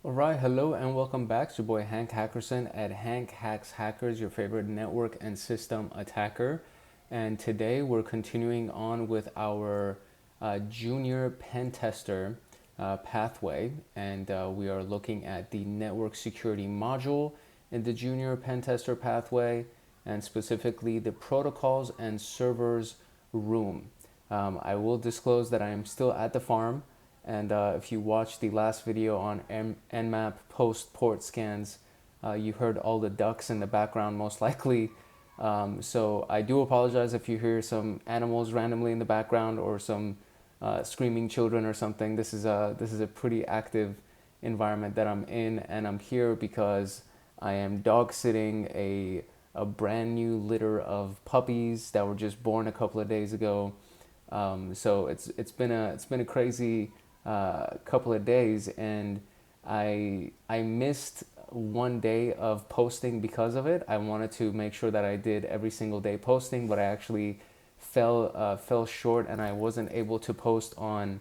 All right, hello and welcome back. It's your boy Hank Hackerson at Hank Hacks Hackers, your favorite network and system attacker. And today we're continuing on with our junior pen tester pathway, and we are looking at the network security module in the junior pen tester pathway, and specifically the protocols and servers room. I will disclose that I am still at the farm. And if you watched the last video on IMAP post port scans, you heard all the ducks in the background most likely. So I do apologize if you hear some animals randomly in the background or some screaming children or something. This is a pretty active environment that I'm in, and I'm here because I am dog sitting a brand new litter of puppies that were just born a couple of days ago. So it's been a crazy couple of days, and I missed one day of posting because of it. I wanted to make sure that I did every single day posting, but I actually fell short, and I wasn't able to post on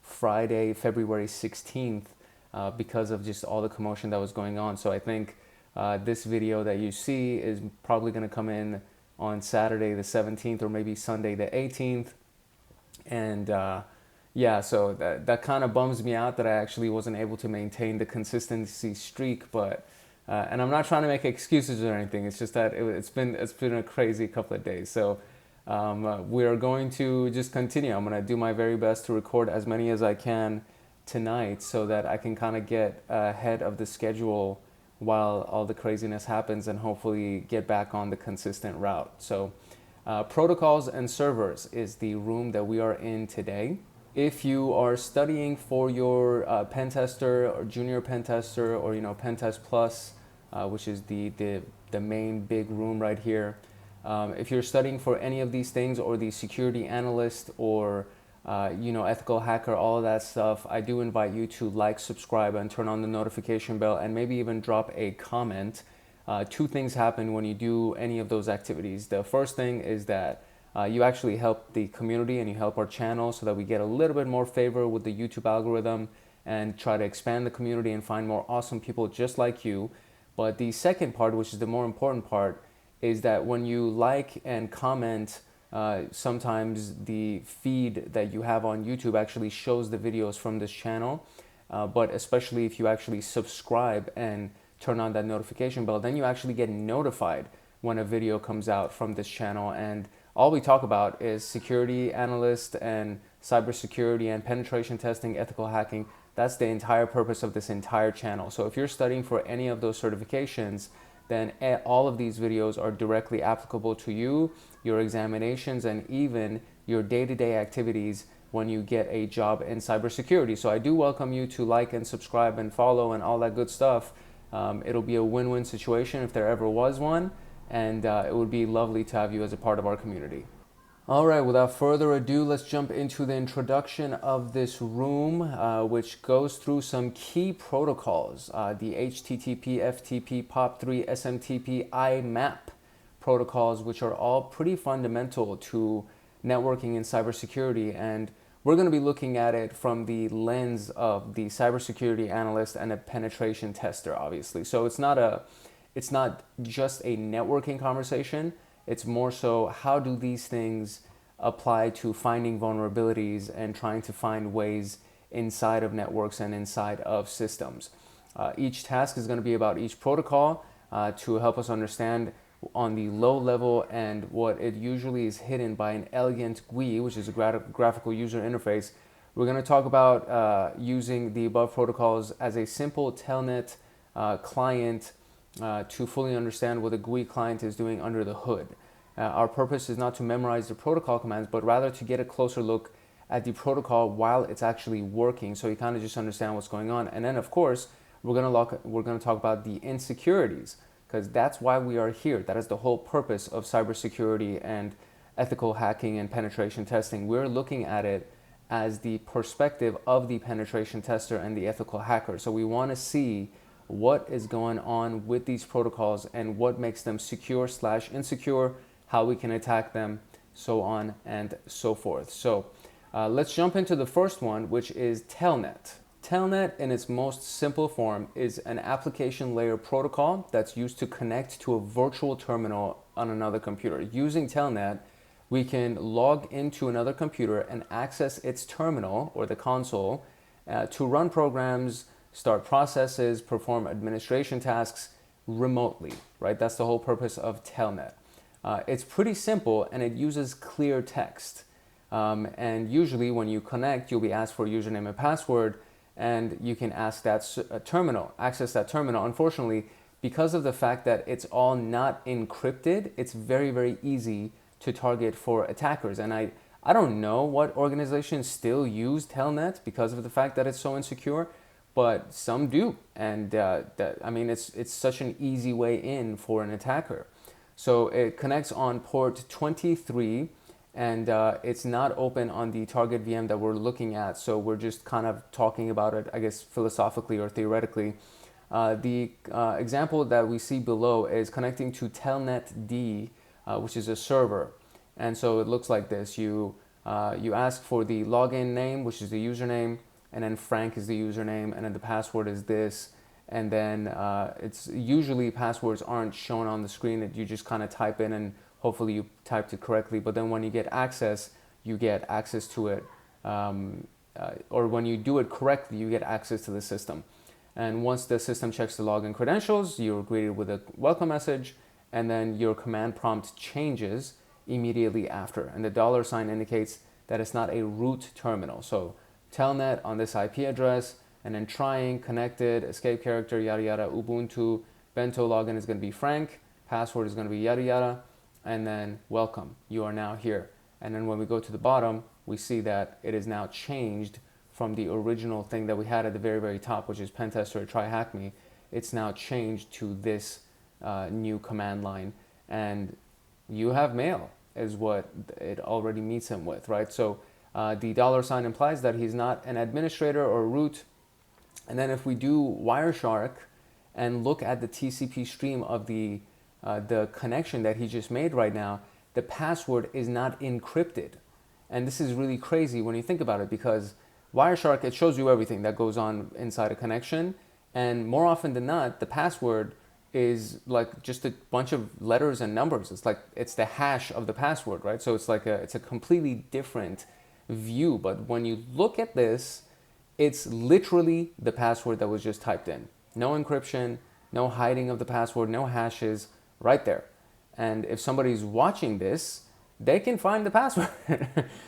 Friday, February 16th, because of just all the commotion that was going on. So I think this video that you see is probably going to come in on Saturday the 17th or maybe Sunday the 18th, and yeah, so that kind of bums me out that I actually wasn't able to maintain the consistency streak, but and I'm not trying to make excuses or anything. It's just that it's been a crazy couple of days. So we are going to just continue. I'm going to do my very best to record as many as I can tonight so that I can kind of get ahead of the schedule while all the craziness happens, and hopefully get back on the consistent route. So protocols and servers is the room that we are in today. If you are studying for your pen tester or junior pen tester, or Pentest Plus, which is the main big room right here, if you're studying for any of these things, or the security analyst, or ethical hacker, all of that stuff, I do invite you to like, subscribe, and turn on the notification bell, and maybe even drop a comment. Two things happen when you do any of those activities. The first thing is that you actually help the community and you help our channel so that we get a little bit more favor with the YouTube algorithm and try to expand the community and find more awesome people just like you. But the second part, which is the more important part, is that when you like and comment, sometimes the feed that you have on YouTube actually shows the videos from this channel. But especially if you actually subscribe and turn on that notification bell, then you actually get notified when a video comes out from this channel. And all we talk about is security analyst and cybersecurity and penetration testing, ethical hacking. That's the entire purpose of this entire channel. So if you're studying for any of those certifications, then all of these videos are directly applicable to you, your examinations, and even your day-to-day activities when you get a job in cybersecurity. So I do welcome you to like and subscribe and follow and all that good stuff. It'll be a win-win situation if there ever was one. And it would be lovely to have you as a part of our community. All right, without further ado, let's jump into the introduction of this room, which goes through some key protocols, the HTTP, FTP, POP3, SMTP, IMAP protocols, which are all pretty fundamental to networking and cybersecurity. And we're going to be looking at it from the lens of the cybersecurity analyst and a penetration tester, obviously. So it's not just a networking conversation. It's more so, how do these things apply to finding vulnerabilities and trying to find ways inside of networks and inside of systems. Each task is going to be about each protocol to help us understand on the low level, and what it usually is hidden by an elegant GUI, which is a graphical user interface. We're going to talk about using the above protocols as a simple Telnet client to fully understand what the GUI client is doing under the hood. Our purpose is not to memorize the protocol commands, but rather to get a closer look at the protocol while it's actually working, so you kind of just understand what's going on. And then, of course, we're going to talk about the insecurities, because that's why we are here. That is the whole purpose of cybersecurity and ethical hacking and penetration testing. We're looking at it as the perspective of the penetration tester and the ethical hacker. So we want to see what is going on with these protocols and what makes them secure/insecure, how we can attack them, so on and so forth. So let's jump into the first one, which is Telnet. Telnet, in its most simple form, is an application layer protocol that's used to connect to a virtual terminal on another computer. Using Telnet, we can log into another computer and access its terminal or the console to run programs, start processes, perform administration tasks remotely, right? That's the whole purpose of Telnet. It's pretty simple and it uses clear text. And usually when you connect, you'll be asked for a username and password, and you can ask that terminal, access that terminal. Unfortunately, because of the fact that it's all not encrypted, it's very, very easy to target for attackers. And I don't know what organizations still use Telnet because of the fact that it's so insecure, but some do. And I mean, it's such an easy way in for an attacker. So it connects on port 23, and it's not open on the target VM that we're looking at. So we're just kind of talking about it, I guess, philosophically or theoretically. The example that we see below is connecting to Telnet D, which is a server. And so it looks like this. You ask for the login name, which is the username, and then Frank is the username, and then the password is this. And then it's usually passwords aren't shown on the screen. You just kind of type in and hopefully you typed it correctly. But then when you get access to it. Or when you do it correctly, you get access to the system. And once the system checks the login credentials, you're greeted with a welcome message, and then your command prompt changes immediately after. And the $sign indicates that it's not a root terminal. So Telnet on this IP address, and then trying, connected, escape character, yada yada, Ubuntu, bento login is going to be Frank, password is going to be yada yada, and then welcome, you are now here. And then when we go to the bottom, we see that it is now changed from the original thing that we had at the very, very top, which is pentester or TryHackMe. It's now changed to this new command line, and you have mail is what it already meets him with, right? So the $sign implies that he's not an administrator or root. And then if we do Wireshark and look at the TCP stream of the connection that he just made right now, the password is not encrypted. And this is really crazy when you think about it, because Wireshark, it shows you everything that goes on inside a connection. And more often than not, the password is like just a bunch of letters and numbers. It's the hash of the password, right? So it's a completely different view. But when you look at this, it's literally the password that was just typed in. No encryption, no hiding of the password, no hashes, right there. And if somebody's watching this, they can find the password.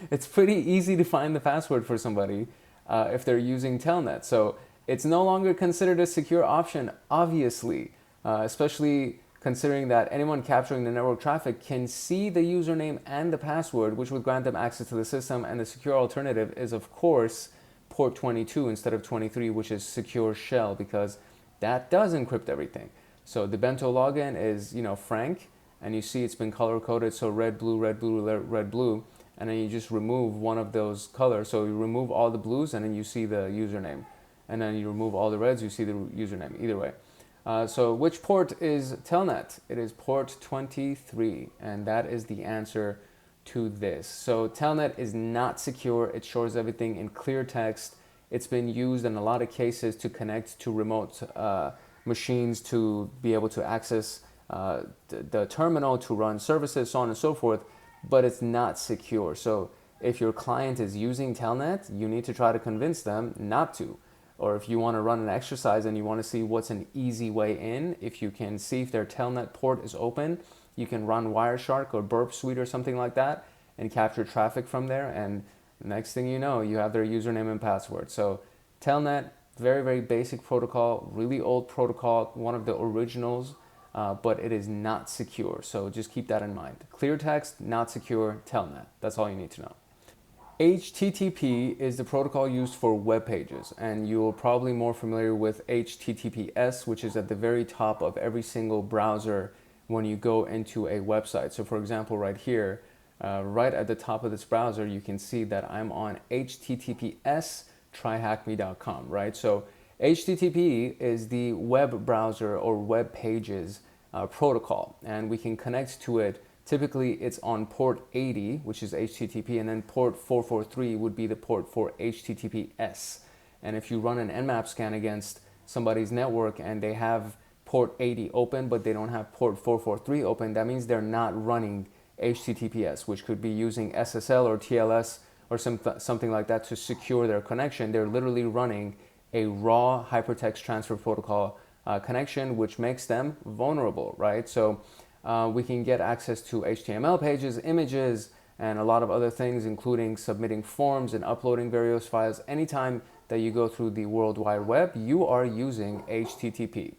It's pretty easy to find the password for somebody if they're using Telnet. So it's no longer considered a secure option, obviously, especially considering that anyone capturing the network traffic can see the username and the password, which would grant them access to the system. And the secure alternative is, of course, port 22 instead of 23, which is secure shell, because that does encrypt everything. So the bento login is, Frank, and you see it's been color coded, so red, blue, red, blue, red, blue, and then you just remove one of those colors. So you remove all the blues, and then you see the username, and then you remove all the reds, you see the username. Either way. So which port is Telnet? It is port 23, and that is the answer to this. So Telnet is not secure. It shows everything in clear text. It's been used in a lot of cases to connect to remote machines to be able to access the terminal, to run services, so on and so forth, but it's not secure. So if your client is using Telnet, you need to try to convince them not to. Or if you want to run an exercise and you want to see what's an easy way in, if you can see if their Telnet port is open, you can run Wireshark or Burp Suite or something like that and capture traffic from there. And next thing you know, you have their username and password. So Telnet, very, very basic protocol, really old protocol, one of the originals, but it is not secure. So just keep that in mind. Clear text, not secure, Telnet. That's all you need to know. HTTP is the protocol used for web pages, and you're probably more familiar with HTTPS, which is at the very top of every single browser when you go into a website. So for example, right here, right at the top of this browser, you can see that I'm on HTTPS tryhackme.com, right? So HTTP is the web browser or web pages protocol, and we can connect to it. Typically, it's on port 80, which is HTTP, and then port 443 would be the port for HTTPS. And if you run an Nmap scan against somebody's network and they have port 80 open, but they don't have port 443 open, that means they're not running HTTPS, which could be using SSL or TLS or something like that to secure their connection. They're literally running a raw hypertext transfer protocol connection, which makes them vulnerable, right? So we can get access to HTML pages, images, and a lot of other things, including submitting forms and uploading various files. Anytime that you go through the World Wide Web, you are using HTTP.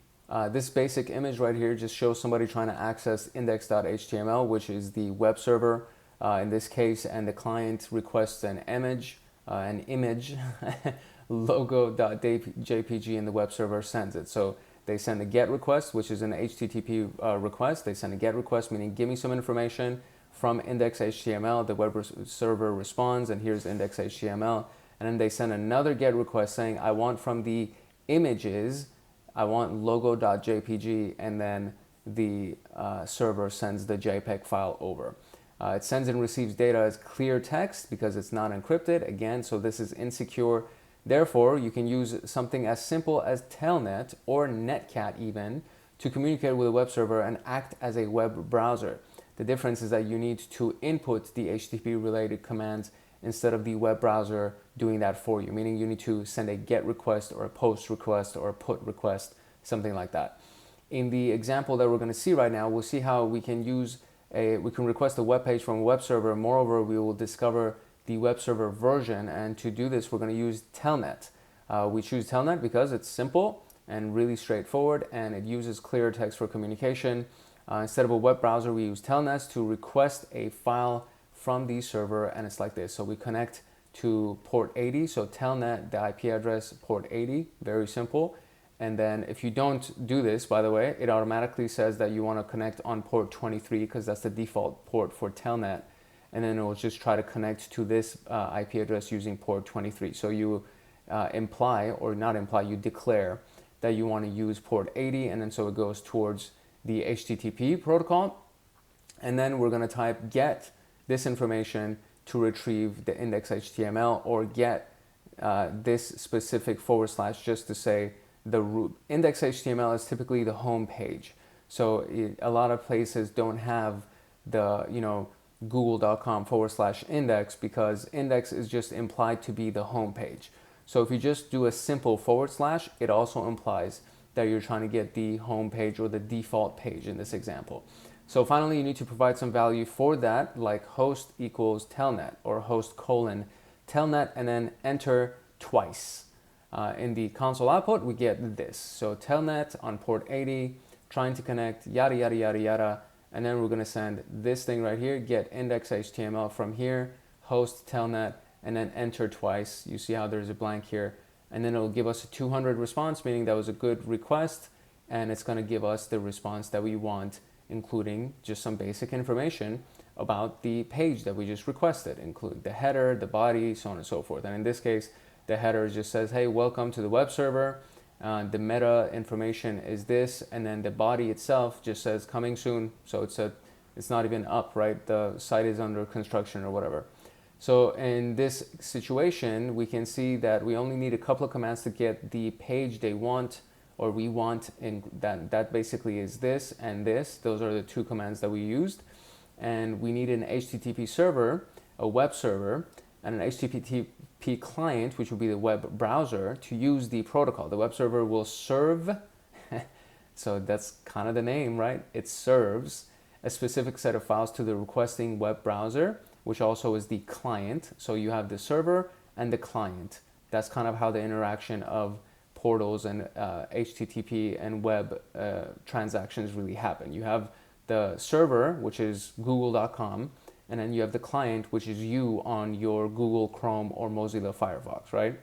This basic image right here just shows somebody trying to access index.html, which is the web server in this case, and the client requests an image logo.jpg, and the web server sends it. So they send a GET request, which is an HTTP request. They send a GET request, meaning give me some information from index.html. The web server responds, and here's index.html. And then they send another GET request saying, I want from the images, I want logo.jpg, and then the server sends the JPEG file over. It sends and receives data as clear text because it's not encrypted. Again, so this is insecure. Therefore, you can use something as simple as Telnet or Netcat even to communicate with a web server and act as a web browser. The difference is that you need to input the HTTP related commands instead of the web browser doing that for you, meaning you need to send a GET request or a POST request or a PUT request, something like that. In the example that we're going to see right now, we'll see how we can request a web page from a web server. Moreover, we will discover the web server version, and to do this, we're going to use Telnet. We choose Telnet because it's simple and really straightforward, and it uses clear text for communication. Instead of a web browser, we use Telnet to request a file from the server, and it's like this. So we connect to port 80, so Telnet, the IP address, port 80, very simple. And then if you don't do this, by the way, it automatically says that you want to connect on port 23 because that's the default port for Telnet. And then it will just try to connect to this IP address using port 23. So you imply, or not imply, you declare that you want to use port 80, and then so it goes towards the HTTP protocol. And then we're going to type get this information to retrieve the index.html, or get this specific / just to say the root. Index.html is typically the home page. So a lot of places don't have the, google.com / index, because index is just implied to be the home page. So if you just do a simple /, it also implies that you're trying to get the home page or the default page in this example. So finally, you need to provide some value for that, like host equals telnet or host : telnet, and then enter twice. In the console output, we get this. So telnet on port 80, trying to connect, yada, yada, yada, yada. And then we're going to send this thing right here, get index.html from here, host telnet, and then enter twice. You see how there's a blank here. And then it'll give us a 200 response, meaning that was a good request. And it's going to give us the response that we want, including just some basic information about the page that we just requested, include the header, the body, so on and so forth. And in this case, the header just says, hey, welcome to the web server. The meta information is this, and then the body itself just says coming soon. So it's not even up, right? The site is under construction or whatever. So in this situation, we can see that we only need a couple of commands to get the page they want, or we want, in that basically is this and this. Those are the two commands that we used. And we need an HTTP server, a web server, and an HTTP client, which will be the web browser, to use the protocol. The web server will serve, so that's kind of the name, right? It serves a specific set of files to the requesting web browser, which also is the client. So you have the server and the client. That's kind of how the interaction of portals and HTTP and web transactions really happen. You have the server, which is google.com, and then you have the client, which is you on your Google Chrome or Mozilla Firefox, right?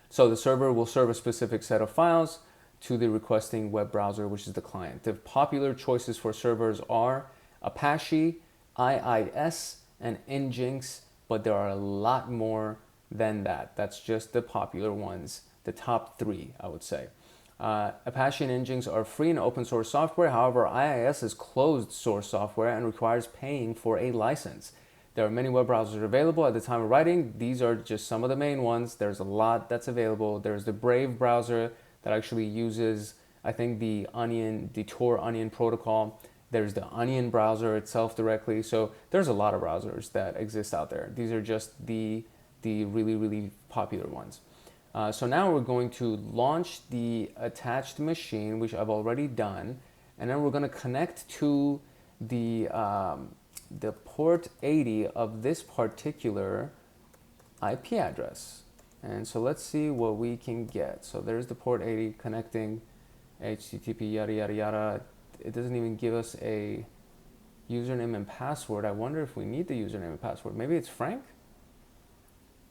So the server will serve a specific set of files to the requesting web browser, which is the client. The popular choices for servers are Apache, IIS, and Nginx, but there are a lot more than that. That's just the popular ones, the top 3, I would say. Apache and Nginx are free and open source software. However, IIS is closed source software and requires paying for a license. There are many web browsers available at the time of writing. These are just some of the main ones. There's a lot that's available. There's the Brave browser that actually uses, I think, the Tor Onion protocol. There's the Onion browser itself directly. So there's a lot of browsers that exist out there. These are just the really, really popular ones. So now we're going to launch the attached machine, which I've already done. And then we're going to connect to the port 80 of this particular IP address. And so let's see what we can get. So there's the port 80 connecting, HTTP, yada, yada, yada. It doesn't even give us a username and password. I wonder if we need the username and password. Maybe it's Frank?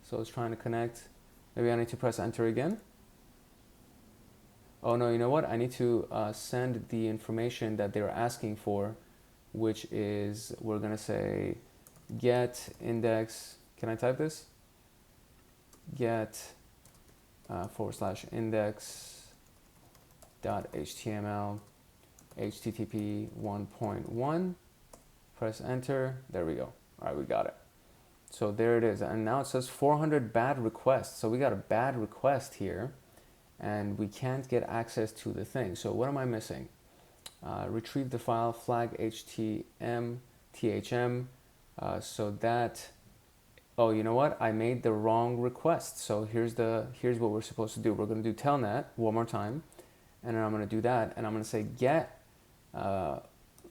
So it's trying to connect. Maybe I need to press enter again. Oh no, you know what? I need to send the information that they're asking for, which is, we're gonna say get index, can I type this? Get /index.html HTTP 1.1, press enter, there we go. All right, we got it. So there it is, and now it says 400 bad requests. So we got a bad request here, and we can't get access to the thing. So what am I missing? Retrieve the file, flag THM. So that, oh, you know what? I made the wrong request. So here's what we're supposed to do. We're going to do telnet one more time, and then I'm going to do that, and I'm going to say get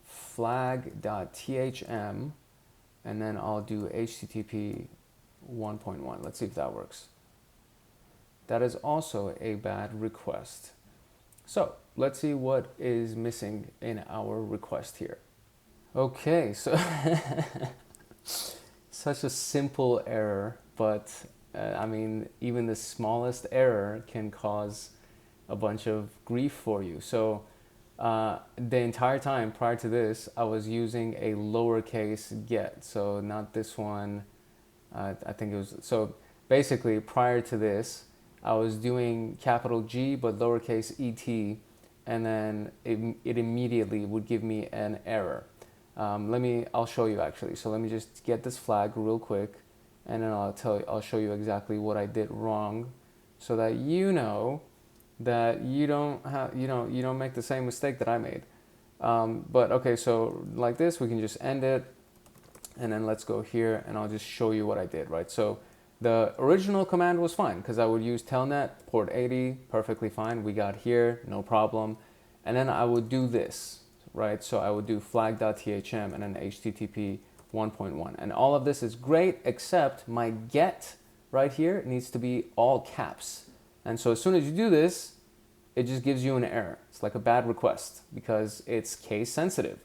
flag.thm, and then I'll do HTTP 1.1. Let's see if that works. That is also a bad request. So let's see what is missing in our request here. Okay, so such a simple error, but I mean, even the smallest error can cause a bunch of grief for you. So the entire time prior to this, I was using a lowercase get. So not this one. I think it was, so basically prior to this, I was doing capital G but lowercase et, and then it immediately would give me an error. I'll show you actually. So let me just get this flag real quick, and then I'll show you exactly what I did wrong, so that you know that you don't make the same mistake that I made. But okay, so like this, we can just end it, and then let's go here, and I'll just show you what I did, right? So the original command was fine, because I would use telnet, port 80, perfectly fine. We got here, no problem. And then I would do this, right? So I would do flag.thm and then HTTP 1.1. And all of this is great, except my get right here needs to be all caps. And so as soon as you do this, it just gives you an error. It's like a bad request because it's case sensitive.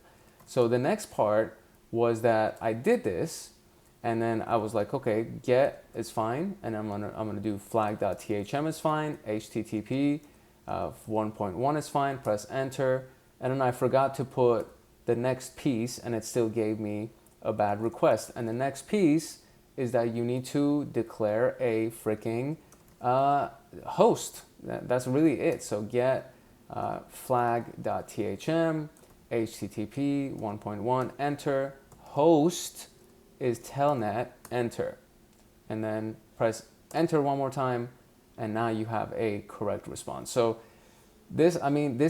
So the next part was that I did this, and then I was like, okay, get is fine, and I'm gonna do flag.thm is fine, HTTP 1.1 is fine, press enter, and then I forgot to put the next piece, and it still gave me a bad request. And the next piece is that you need to declare a freaking host. That's really it. So get flag.thm, HTTP 1.1, enter, host is telnet, enter, and then press enter one more time, and now you have a correct response. So this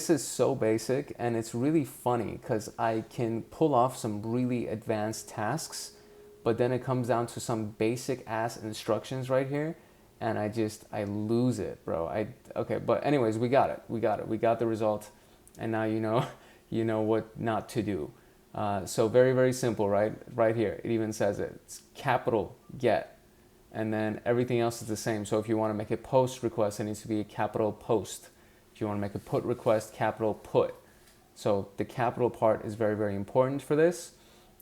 is so basic, and it's really funny because I can pull off some really advanced tasks, but then it comes down to some basic ass instructions right here, and I lose it, bro. Okay, but anyways, we got it. We got the result, and now you know what not to do. So very, very simple, right? Right here, it even says it. It's capital get, and then everything else is the same. So if you want to make a post request, it needs to be a capital post. If you want to make a put request, capital put. So the capital part is very, very important for this.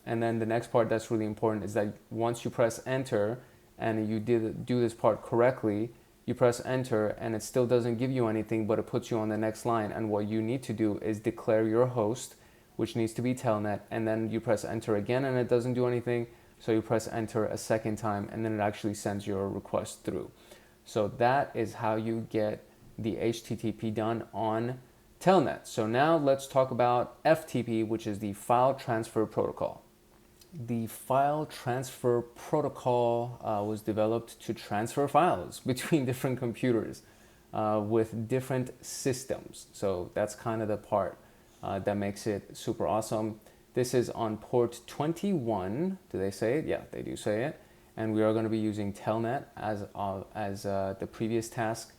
And then the next part that's really important is that once you press enter and you do this part correctly, you press enter and it still doesn't give you anything, but it puts you on the next line. And what you need to do is declare your host, which needs to be telnet, and then you press enter again and it doesn't do anything. So you press enter a second time, and then it actually sends your request through. So that is how you get the HTTP done on Telnet. So now let's talk about FTP, which is the File Transfer Protocol. the file transfer protocol was developed to transfer files between different computers with different systems. So that's kind of the part that makes it super awesome. This is on port 21. Do they say it? Yeah, they do say it. And we are going to be using Telnet as the previous task.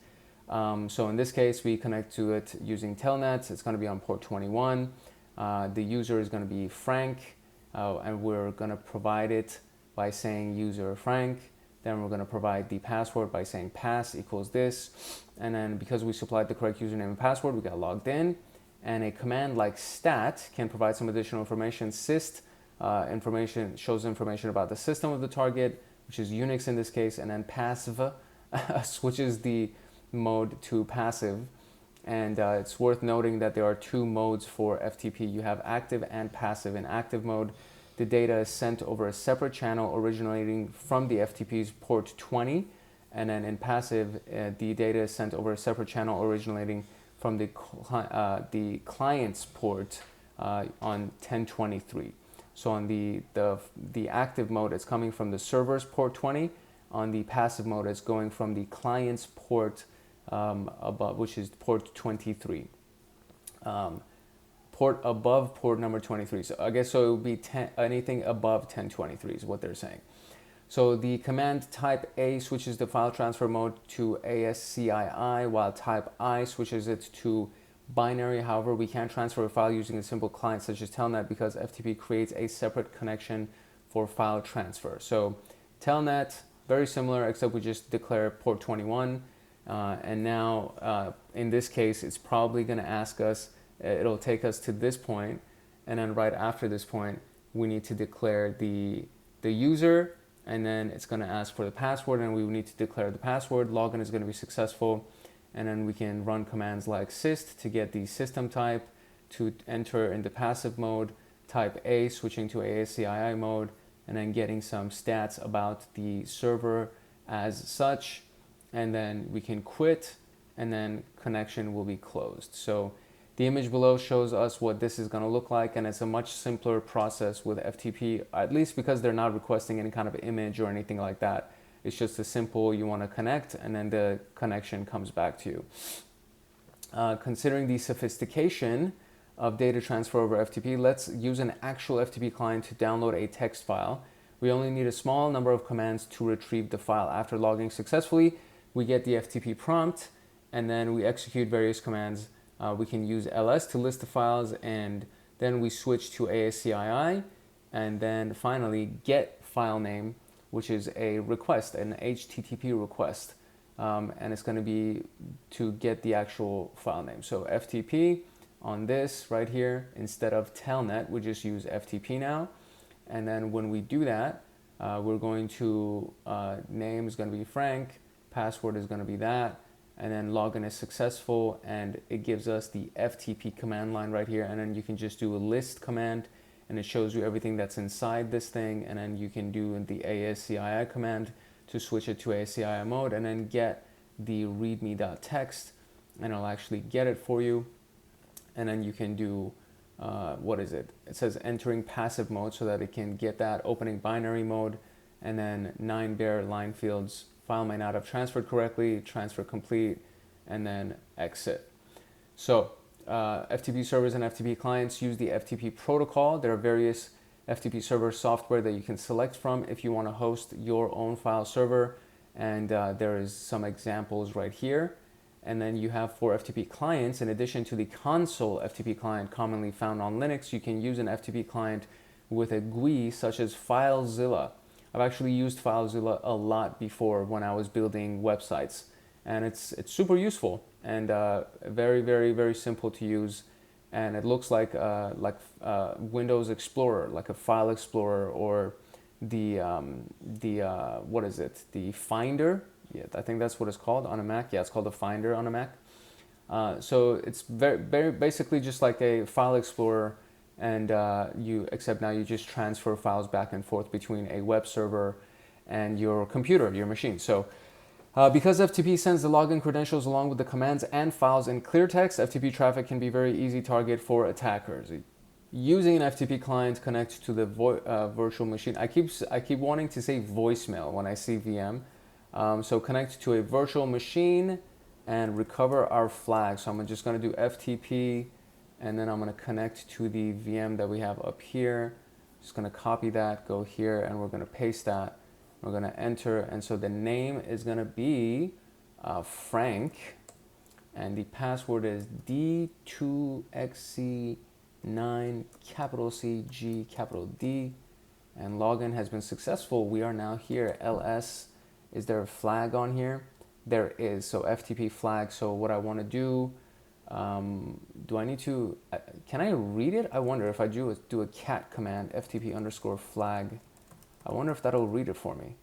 So in this case, we connect to it using Telnet. It's going to be on port 21. The user is going to be Frank, and we're going to provide it by saying user Frank. Then we're going to provide the password by saying pass equals this. And then because we supplied the correct username and password, we got logged in. And a command like stat can provide some additional information. Syst information shows information about the system of the target, which is Unix in this case, and then passive switches the mode to passive. And it's worth noting that there are two modes for FTP. You have active and passive. In active mode, the data is sent over a separate channel originating from the FTP's port 20. And then in passive, the data is sent over a separate channel originating from the client's port on 1023. So on the active mode, it's coming from the server's port 20. On the passive mode, it's going from the client's port above, which is port 23. Port above port number 23. So I guess so it would be anything above 1023 is what they're saying. So the command type A switches the file transfer mode to ASCII, while type I switches it to binary. However, we can't transfer a file using a simple client such as Telnet because FTP creates a separate connection for file transfer. So Telnet, very similar, except we just declare port 21. And now, in this case, it's probably going to ask us, it'll take us to this point, and then right after this point, we need to declare the user, and then it's going to ask for the password, and we need to declare the password. Login is going to be successful, and then we can run commands like syst to get the system type, to enter into passive mode, type A, switching to ASCII mode, and then getting some stats about the server as such, and then we can quit, and then connection will be closed. So the image below shows us what this is going to look like, and it's a much simpler process with FTP, at least because they're not requesting any kind of image or anything like that. It's just a simple, you want to connect, and then the connection comes back to you. Considering the sophistication of data transfer over FTP, let's use an actual FTP client to download a text file. We only need a small number of commands to retrieve the file. After logging successfully, we get the FTP prompt, and then we execute various commands. We can use ls to list the files, and then we switch to ASCII, and then finally get file name, which is a request, an HTTP request, and it's going to be to get the actual file name. So FTP on this right here, instead of Telnet, we just use FTP now. And then when we do that, we're going to, name is going to be Frank, password is going to be that, and then login is successful, and it gives us the FTP command line right here. And then you can just do a list command, and it shows you everything that's inside this thing. And then you can do the ASCII command to switch it to ASCII mode, and then get the readme.txt, and it'll actually get it for you. And then you can do, what is it? It says entering passive mode, so that it can get that, opening binary mode, and then 9 bare line fields. File may not have transferred correctly, transfer complete, and then exit. So FTP servers and FTP clients use the FTP protocol. There are various FTP server software that you can select from if you want to host your own file server, and there is some examples right here. And then you have for FTP clients, in addition to the console FTP client commonly found on Linux, you can use an FTP client with a GUI such as FileZilla. I've actually used FileZilla a lot before when I was building websites, and it's super useful and very, very, very simple to use. And it looks like Windows Explorer, like a file explorer, or the what is it? The Finder. Yeah, I think that's what it's called on a Mac. Yeah, it's called a Finder on a Mac. So it's very basically just like a file explorer, and except now you just transfer files back and forth between a web server and your computer, your machine. So because FTP sends the login credentials along with the commands and files in clear text, FTP traffic can be a very easy target for attackers. using an FTP client connects to the virtual machine. I keep wanting to say voicemail when I see VM. So connect to a virtual machine and recover our flag. So I'm just going to do FTP, and then I'm going to connect to the VM that we have up here. Just going to copy that, go here, and we're going to paste that. We're going to enter, and so the name is going to be Frank, and the password is D2XC9 capital C G capital D, and login has been successful. We are now here. LS, is there a flag on here? There is. So FTP flag. So what I want to do, do I need to, can I read it? I wonder if I do a cat command, FTP underscore flag. I wonder if that'll read it for me.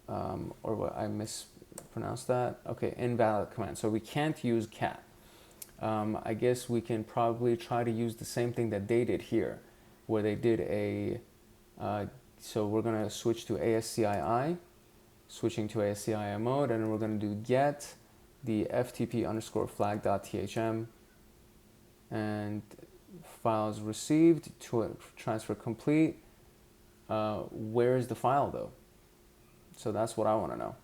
Or what, I mispronounced that. Okay, invalid command. So we can't use cat. I guess we can probably try to use the same thing that they did here, where they did a, so we're going to switch to ASCII, switching to ASCII mode, and we're going to do get the FTP underscore flag.thm, and files received to transfer complete. Where is the file though? So that's what I want to know.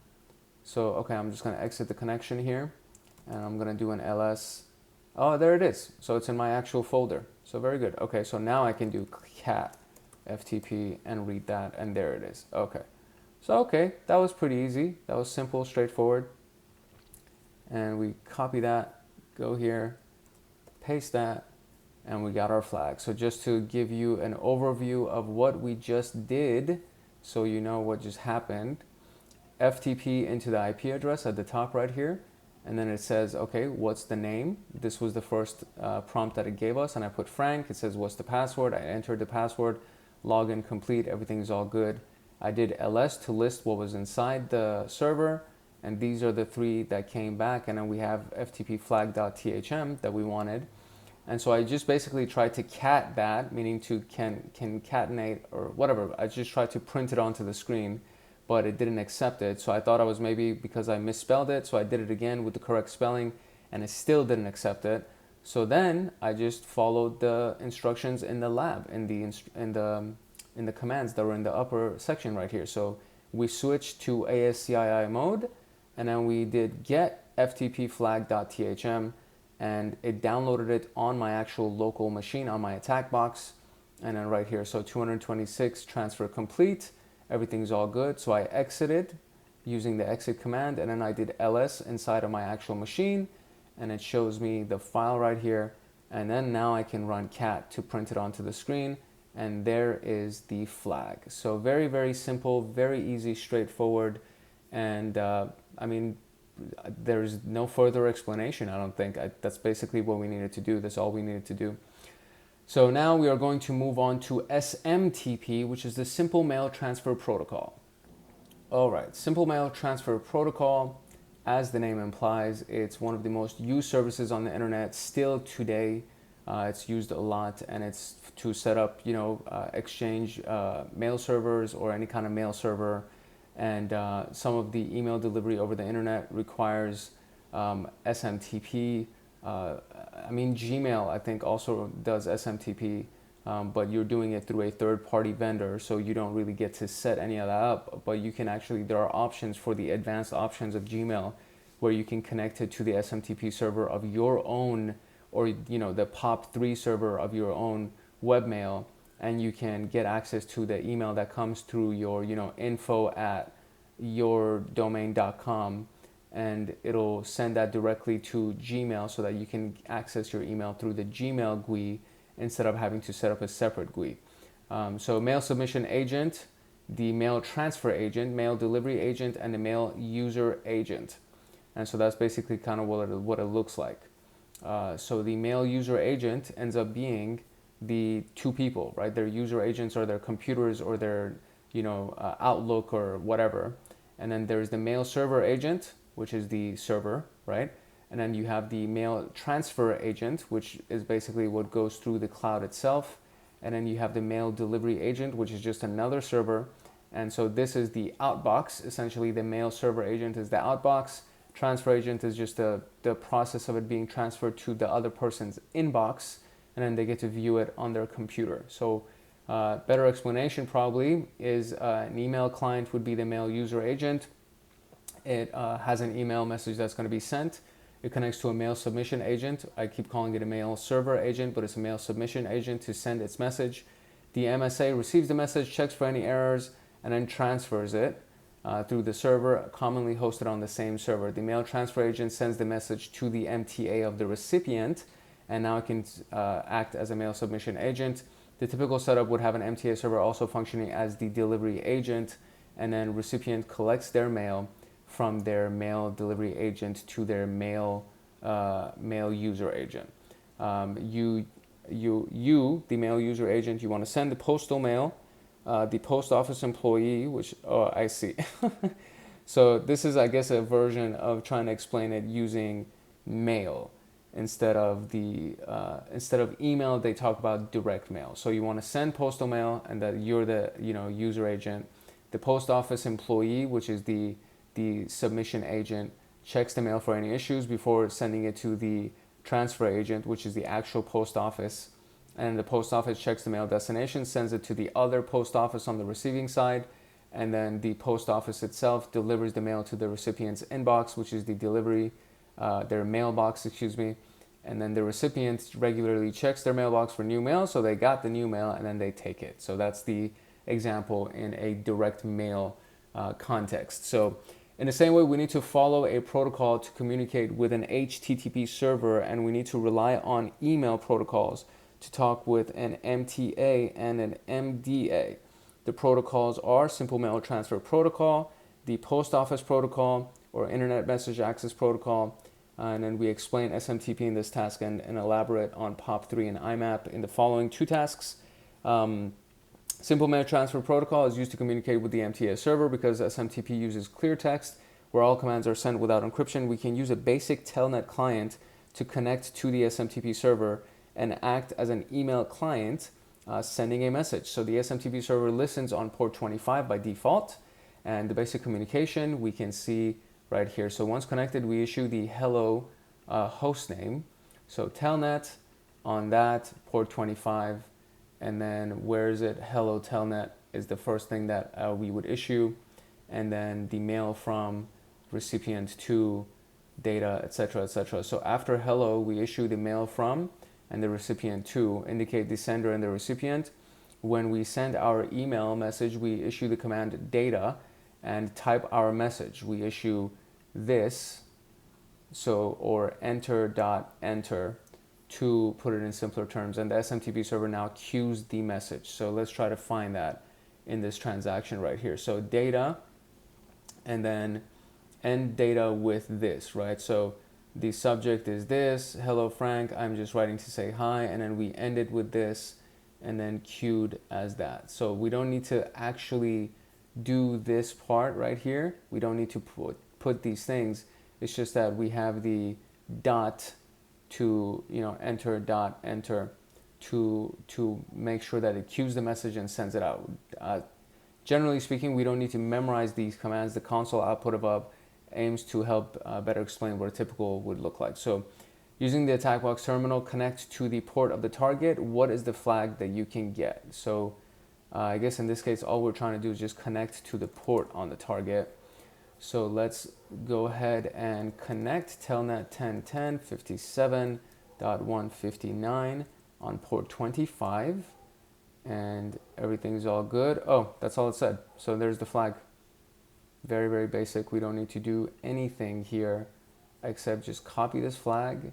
So, okay, I'm just going to exit the connection here, and I'm going to do an ls. Oh, there it is. So it's in my actual folder. So very good. Okay, so now I can do cat FTP and read that, and there it is. Okay. So, okay, that was pretty easy. That was simple, straightforward. And we copy that, go here, paste that, and we got our flag. So just to give you an overview of what we just did, so you know what just happened, FTP into the IP address at the top right here, and then it says, okay, what's the name? This was the first prompt that it gave us, and I put Frank. It says, what's the password? I entered the password, login complete, everything's all good. I did ls to list what was inside the server, and these are the three that came back, and then we have FTP flag.thm that we wanted. And so I just basically tried to cat that, meaning to concatenate or whatever. I just tried to print it onto the screen, but it didn't accept it. So I thought I was maybe because I misspelled it. So I did it again with the correct spelling, and it still didn't accept it. So then I just followed the instructions in the lab, in the commands that were in the upper section right here. So we switched to ASCII mode, and then we did get FTP flag.thm, and it downloaded it on my actual local machine on my attack box. And then right here, so 226 transfer complete, everything's all good. So I exited using the exit command, and then I did ls inside of my actual machine, and it shows me the file right here. And then now I can run cat to print it onto the screen, and there is the flag. So very, very simple, very easy, straightforward. And I mean, there's no further explanation, I don't think. That's basically what we needed to do. That's all we needed to do. So now we are going to move on to SMTP, which is the Simple Mail Transfer Protocol. All right, Simple Mail Transfer Protocol, as the name implies, it's one of the most used services on the internet still today. It's used a lot, and it's to set up, exchange mail servers or any kind of mail server. And some of the email delivery over the internet requires SMTP. I mean, Gmail, I think, also does SMTP, but you're doing it through a third-party vendor, so you don't really get to set any of that up. But you can actually, there are options for the advanced options of Gmail where you can connect it to the SMTP server of your own, or the POP3 server of your own webmail, and you can get access to the email that comes through your info@yourdomain.com, and it'll send that directly to Gmail so that you can access your email through the Gmail GUI instead of having to set up a separate GUI. So mail submission agent, the mail transfer agent, mail delivery agent, and the mail user agent. And so that's basically kind of what it looks like. So the mail user agent ends up being the two people, right? Their user agents or their computers or their, Outlook or whatever. And then there's the mail server agent, which is the server, right? And then you have the mail transfer agent, which is basically what goes through the cloud itself. And then you have the mail delivery agent, which is just another server. And so this is the outbox. Essentially, the mail server agent is the outbox. Transfer agent is just the process of it being transferred to the other person's inbox. and then they get to view it on their computer. So better explanation probably is an email client would be the mail user agent. It has an email message that's going to be sent. It connects to a mail submission agent. I keep calling it a mail server agent, but it's a mail submission agent to send its message. The MSA receives the message, checks for any errors, and then transfers it through the server, commonly hosted on the same server. The mail transfer agent sends the message to the MTA of the recipient, and now it can act as a mail submission agent. The typical setup would have an MTA server also functioning as the delivery agent, and then recipient collects their mail from their mail delivery agent to their mail user agent. You, the mail user agent, you want to send the postal mail. The post office employee, which, oh, I see. So this is, I guess, a version of trying to explain it using mail instead of email. They talk about direct mail. So you want to send postal mail, and that you're the user agent. The post office employee, which is the submission agent, checks the mail for any issues before sending it to the transfer agent, which is the actual post office. And the post office checks the mail destination, sends it to the other post office on the receiving side, and then the post office itself delivers the mail to the recipient's inbox, which is the delivery, their mailbox, excuse me. And then the recipient regularly checks their mailbox for new mail, so they got the new mail and then they take it. So that's the example in a direct mail context. So in the same way, we need to follow a protocol to communicate with an HTTP server, and we need to rely on email protocols to talk with an MTA and an MDA. The protocols are Simple Mail Transfer Protocol, the Post Office Protocol, or Internet Message Access Protocol, and then we explain SMTP in this task and elaborate on POP3 and IMAP in the following two tasks. Simple Mail Transfer Protocol is used to communicate with the MTA server because SMTP uses clear text where all commands are sent without encryption. We can use a basic Telnet client to connect to the SMTP server and act as an email client sending a message. So the SMTP server listens on port 25 by default, and the basic communication we can see right here. So once connected, we issue the hello host name. So Telnet on that port 25, and then where is it? Hello Telnet is the first thing that we would issue, and then the mail from recipient to data, etc., etc. So after hello, we issue the mail from and the recipient to, indicate the sender and the recipient. When we send our email message, we issue the command data and type our message. We issue this, so, or enter.enter to put it in simpler terms, and the SMTP server now queues the message. So let's try to find that in this transaction right here. So data, and then end data with this, right? So the subject is this, hello Frank, I'm just writing to say hi, and then we end it with this, and then queued as that. So we don't need to actually do this part right here. We don't need to put these things. It's just that we have the dot to, enter to make sure that it queues the message and sends it out. Generally speaking, we don't need to memorize these commands. The console output above aims to help better explain what a typical would look like. So using the attack box terminal, connect to the port of the target. What is the flag that you can get? So I guess in this case, all we're trying to do is just connect to the port on the target. So let's go ahead and connect Telnet 10.10.57.159 on port 25, and everything's all good. Oh, that's all it said. So there's the flag. Very, very basic. We don't need to do anything here except just copy this flag,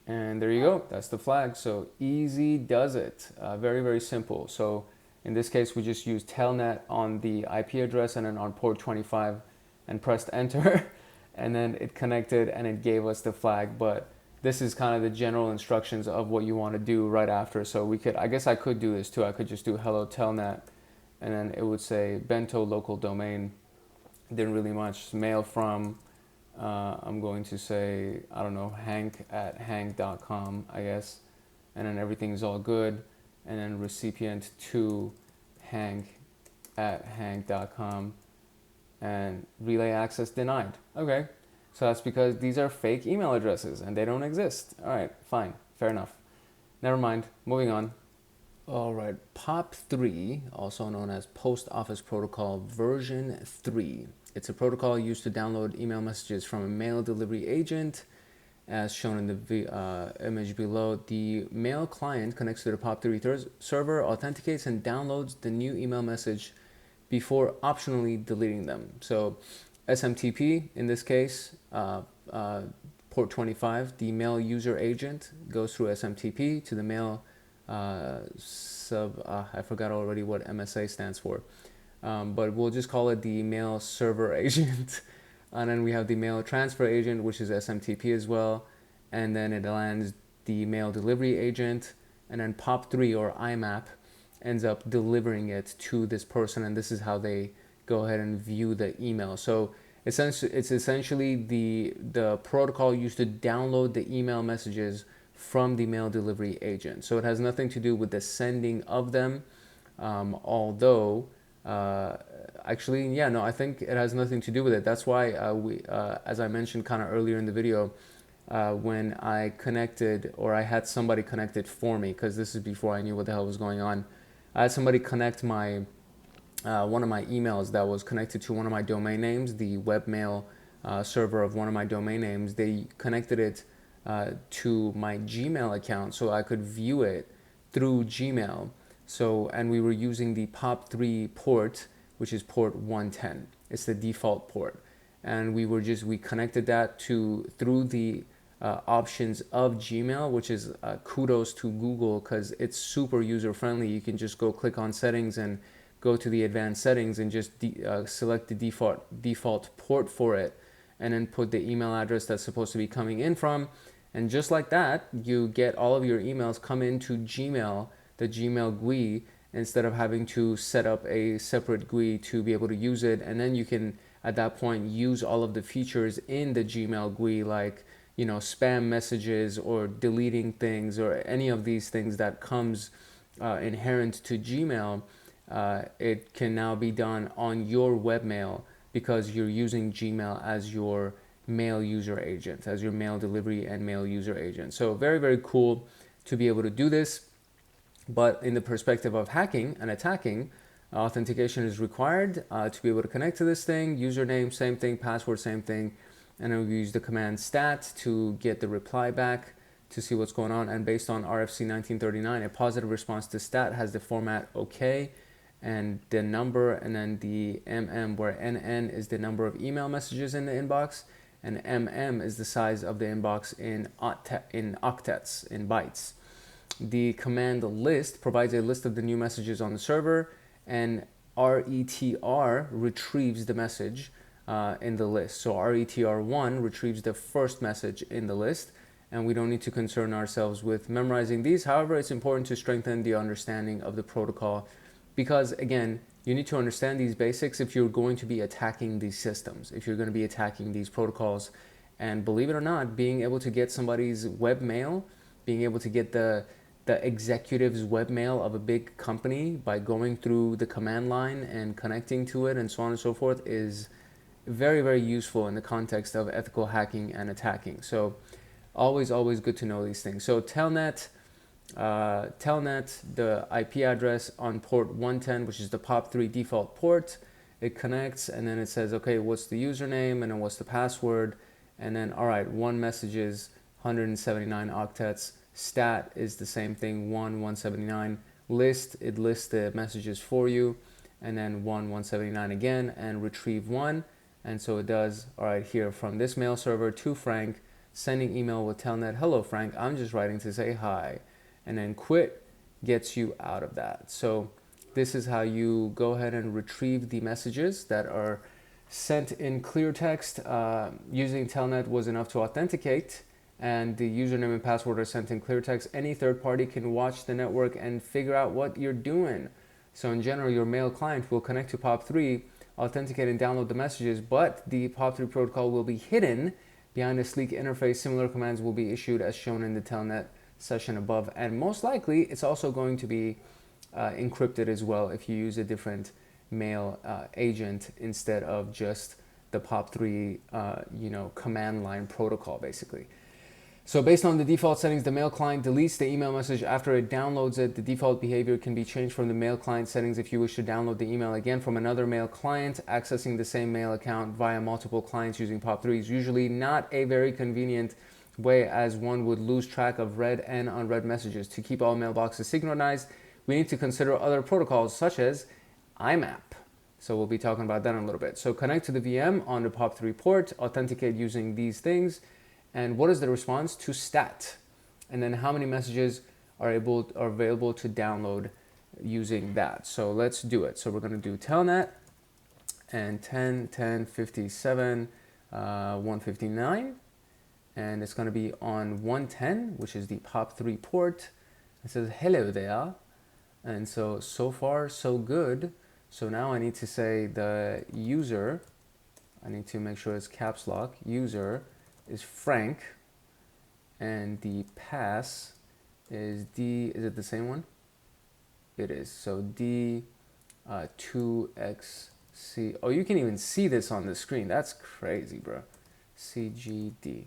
and there you go. That's the flag. So easy does it. Very, very simple. So in this case, we just used Telnet on the IP address and then on port 25 and pressed enter, and then it connected and it gave us the flag. But this is kind of the general instructions of what you want to do right after. So we could, I guess I could do this too. I could just do hello Telnet, and then it would say bento local domain. Didn't really much. Mail from, I'm going to say, I don't know, hank@hank.com, I guess. And then everything's all good. And then recipient to hank@hank.com. And relay access denied. Okay, so that's because these are fake email addresses and they don't exist. All right, fine, fair enough. Never mind. Moving on. All right, POP3, also known as Post Office Protocol version 3. It's a protocol used to download email messages from a mail delivery agent. As shown in the image below, the mail client connects to the POP3 server, authenticates, and downloads the new email message before optionally deleting them. So SMTP, in this case, port 25, the mail user agent goes through SMTP to the mail I forgot already what MSA stands for, but we'll just call it the mail server agent. And then we have the mail transfer agent, which is SMTP as well. And then it lands the mail delivery agent. And then POP3 or IMAP ends up delivering it to this person. And this is how they go ahead and view the email. So it's essentially the protocol used to download the email messages from the mail delivery agent. So it has nothing to do with the sending of them, although actually, yeah, no, I think it has nothing to do with it. That's why as I mentioned kind of earlier in the video, when I connected, or I had somebody connect it for me, because this is before I knew what the hell was going on. I had somebody connect my one of my emails that was connected to one of my domain names, the webmail server of one of my domain names. They connected it to my Gmail account so I could view it through Gmail. So, and we were using the POP3 port, which is port 110. It's the default port. And we connected that through the options of Gmail, which is kudos to Google, because it's super user friendly. You can just go click on settings and go to the advanced settings and just select the default port for it, and then put the email address that's supposed to be coming in from. And just like that, you get all of your emails come into Gmail, the Gmail GUI, instead of having to set up a separate GUI to be able to use it. And then you can, at that point, use all of the features in the Gmail GUI, like, you know, spam messages or deleting things or any of these things that comes inherent to Gmail. It can now be done on your webmail because you're using Gmail as your mail user agent, as your mail delivery and mail user agent. So very, very cool to be able to do this. But in the perspective of hacking and attacking, authentication is required to be able to connect to this thing. Username, same thing. Password, same thing. And then we use the command stat to get the reply back to see what's going on. And based on RFC 1939, a positive response to stat has the format OK, and the number, and then the where NN is the number of email messages in the inbox, and is the size of the inbox in octets, in bytes. The command list provides a list of the new messages on the server, and RETR retrieves the message in the list. So RETR1 retrieves the first message in the list, and we don't need to concern ourselves with memorizing these. However, it's important to strengthen the understanding of the protocol, because again, you need to understand these basics if you're going to be attacking these systems, if you're going to be attacking these protocols. And believe it or not, being able to get somebody's webmail, being able to get the executive's webmail of a big company by going through the command line and connecting to it and so on and so forth is very, very useful in the context of ethical hacking and attacking. So always good to know these things. So Telnet, the IP address on port 110, which is the POP3 default port, it connects, and then it says, okay, what's the username, and then what's the password, and then, all right, one message is 179 octets, stat is the same thing, 179, list, it lists the messages for you, and then 179 again, and retrieve one. And so it does, all right, here from this mail server to Frank, sending email with Telnet, hello Frank, I'm just writing to say hi. And then quit gets you out of that. So this is how you go ahead and retrieve the messages that are sent in clear text. Using Telnet was enough to authenticate, and the username and password are sent in clear text. Any third party can watch the network and figure out what you're doing. So in general, your mail client will connect to POP3, authenticate and download the messages, but the POP3 protocol will be hidden behind a sleek interface. Similar commands will be issued as shown in the Telnet session above, and most likely it's also going to be encrypted as well if you use a different mail agent instead of just the POP3 command line protocol, basically. So based on the default settings, the mail client deletes the email message after it downloads it. The default behavior can be changed from the mail client settings if you wish to download the email again from another mail client. Accessing the same mail account via multiple clients using POP3 is usually not a very convenient way, as one would lose track of read and unread messages. To keep all mailboxes synchronized, we need to consider other protocols such as IMAP. So we'll be talking about that in a little bit. So connect to the VM on the POP3 port, authenticate using these things. And what is the response to stat? And then how many messages are available to download using that? So let's do it. So we're going to do Telnet and 10, 10, 57, 159. And it's going to be on 110, which is the POP3 port. It says, hello there. And so far, so good. So now I need to say the user, I need to make sure it's caps lock, user is Frank, and the pass is D, is it the same one? It is, so D 2XC, oh, you can even see this on the screen, that's crazy, bro. CGD,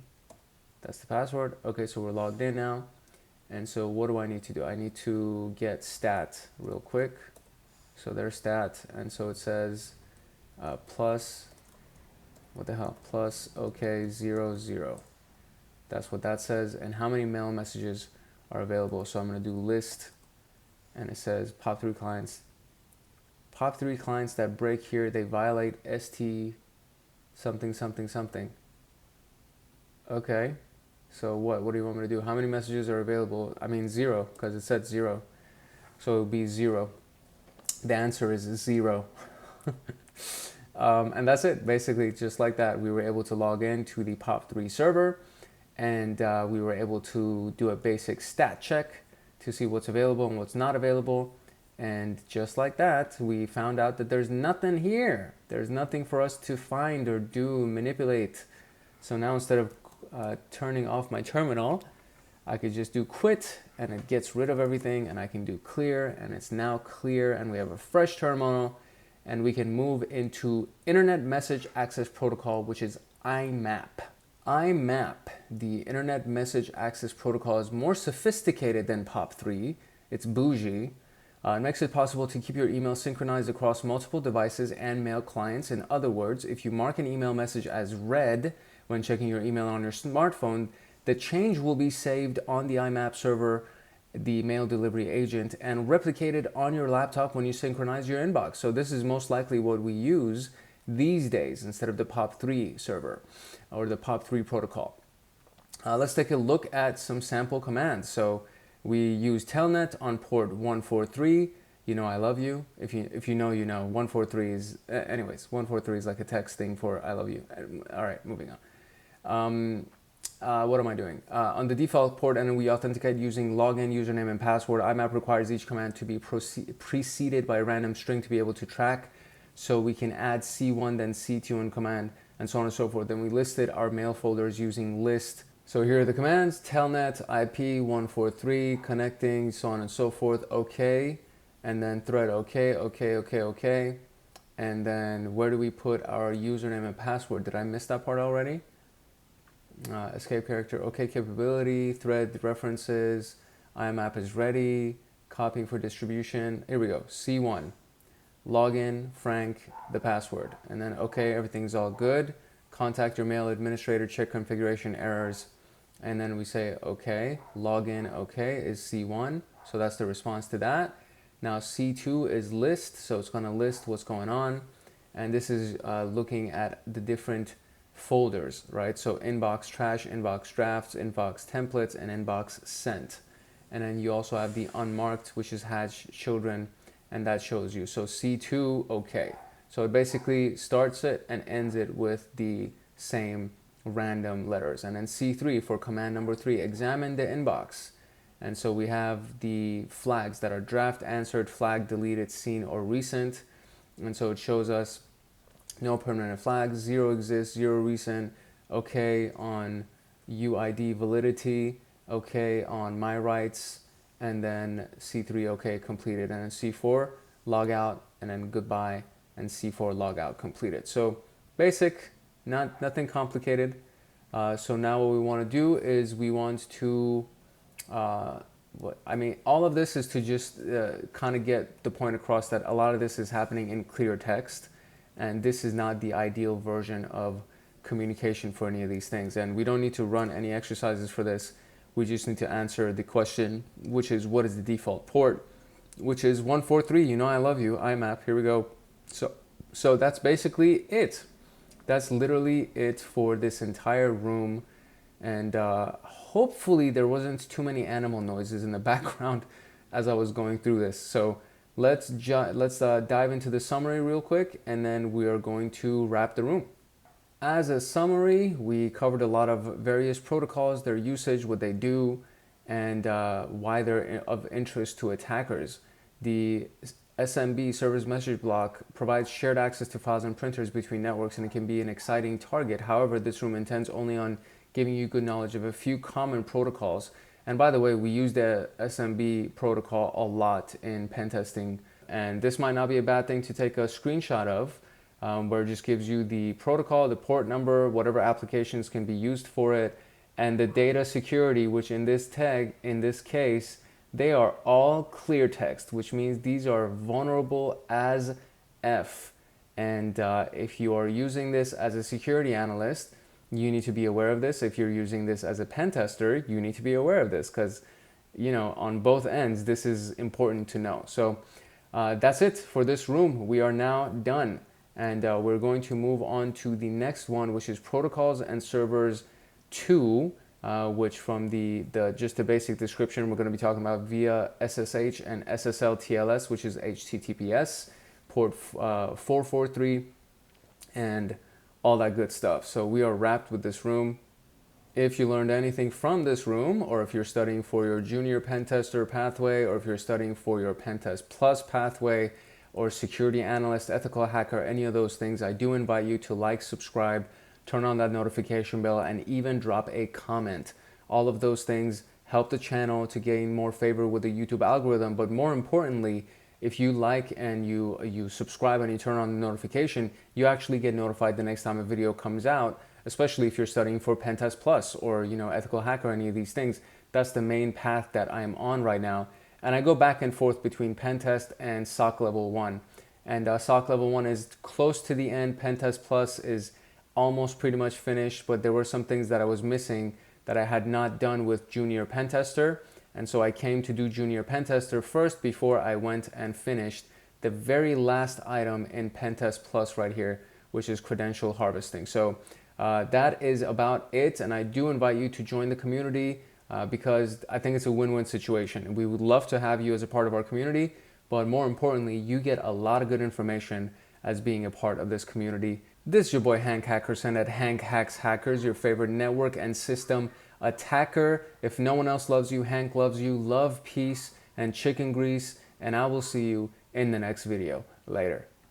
that's the password. Okay, so we're logged in now, and so what do I need to do? I need to get stat real quick. So there's stat, and so it says plus, what the hell, plus OK 00. That's what that says. And how many mail messages are available? So I'm going to do list, and it says POP3 clients. POP3 clients that break here, they violate ST something something something. Okay, so what do you want me to do? How many messages are available? I mean 0, because it said 0. So it would be 0. The answer is 0. And that's it. Basically, just like that, we were able to log in to the POP3 server, and we were able to do a basic stat check to see what's available and what's not available. And just like that, we found out that there's nothing here. There's nothing for us to find or do, manipulate. So now instead of turning off my terminal, I could just do quit, and it gets rid of everything, and I can do clear, and it's now clear, and we have a fresh terminal, and we can move into Internet Message Access Protocol, which is IMAP. IMAP, the Internet Message Access Protocol, is more sophisticated than POP3. It's bougie. It makes it possible to keep your email synchronized across multiple devices and mail clients. In other words, if you mark an email message as read when checking your email on your smartphone, the change will be saved on the IMAP server, the mail delivery agent, and replicated on your laptop when you synchronize your inbox. So this is most likely what we use these days instead of the POP3 server or the POP3 protocol. Let's take a look at some sample commands. So we use Telnet on port 143. You know I love you. If you know, you know. 143 is, anyways, 143 is like a text thing for I love you. All right, moving on. What am I doing? On the default port, and we authenticate using login, username, and password. IMAP requires each command to be preceded by a random string to be able to track. So we can add C1, then C2 in command, and so on and so forth. Then we listed our mail folders using list. So here are the commands: telnet, IP 143, connecting, so on and so forth. OK, and then thread OK, OK, OK, OK. And then where do we put our username and password? Did I miss that part already? Escape character, OK capability, thread references, IMAP is ready, copying for distribution. Here we go, C1, login, Frank, the password, and then OK, everything's all good. Contact your mail administrator, check configuration errors, and then we say OK, login, OK is C1, so that's the response to that. Now C2 is list, so it's going to list what's going on, and this is looking at the different folders, right? So inbox trash, inbox drafts, inbox templates, and inbox sent. And then you also have the unmarked, which is hatch children, and that shows you. So C2, okay. So it basically starts it and ends it with the same random letters. And then C3 for command number 3, examine the inbox. And so we have the flags that are draft, answered, flag, deleted, seen, or recent. And so it shows us no permanent flags, 0 exists, 0 recent, okay on UID validity, okay on my rights, and then C3, okay, completed, and then C4, log out, and then goodbye, and C4, log out, completed. So basic, nothing complicated. So now what we want to do is we want to, all of this is to just kind of get the point across that a lot of this is happening in clear text, and this is not the ideal version of communication for any of these things. And we don't need to run any exercises for this. We just need to answer the question, which is what is the default port, which is 143. You know I love you, IMAP. Here we go. So that's basically it. That's literally it for this entire room. And hopefully there wasn't too many animal noises in the background as I was going through this. So let's dive into the summary real quick, and then we are going to wrap the room. As a summary, we covered a lot of various protocols, their usage, what they do, and why they're of interest to attackers. The SMB, Service Message Block, provides shared access to files and printers between networks, and it can be an exciting target. However, this room intends only on giving you good knowledge of a few common protocols. And by the way, we use the SMB protocol a lot in pen testing, and this might not be a bad thing to take a screenshot of, where it just gives you the protocol, the port number, whatever applications can be used for it, and the data security, which in this case, they are all clear text, which means these are vulnerable as F. And if you are using this as a security analyst, you need to be aware of this. If you're using this as a pen tester, you need to be aware of this, because, you know, on both ends, this is important to know. So that's it for this room. We are now done. And we're going to move on to the next one, which is Protocols and Servers 2, which from just the basic description, we're going to be talking about via SSH and SSL TLS, which is HTTPS, port 443, and all that good stuff. So we are wrapped with this room. If you learned anything from this room, or if you're studying for your junior pen tester pathway, or if you're studying for your Pentest Plus pathway, or security analyst, ethical hacker, any of those things, I do invite you to like, subscribe, turn on that notification bell, and even drop a comment. All of those things help the channel to gain more favor with the YouTube algorithm. But more importantly, if you like and you subscribe and you turn on the notification, you actually get notified the next time a video comes out, especially if you're studying for Pentest Plus or, you know, ethical hacker, any of these things. That's the main path that I am on right now. And I go back and forth between Pentest and SOC Level 1. And SOC Level 1 is close to the end. Pentest Plus is almost pretty much finished, but there were some things that I was missing that I had not done with Junior Pentester. And so I came to do Junior Pentester first before I went and finished the very last item in Pentest Plus right here, which is credential harvesting. So that is about it. And I do invite you to join the community, because I think it's a win-win situation. We would love to have you as a part of our community, but more importantly, you get a lot of good information as being a part of this community. This is your boy Hank Hackerson at Hank Hacks Hackers, your favorite network and system attacker. If no one else loves you, Hank loves you. Love, peace, and chicken grease, and I will see you in the next video. Later.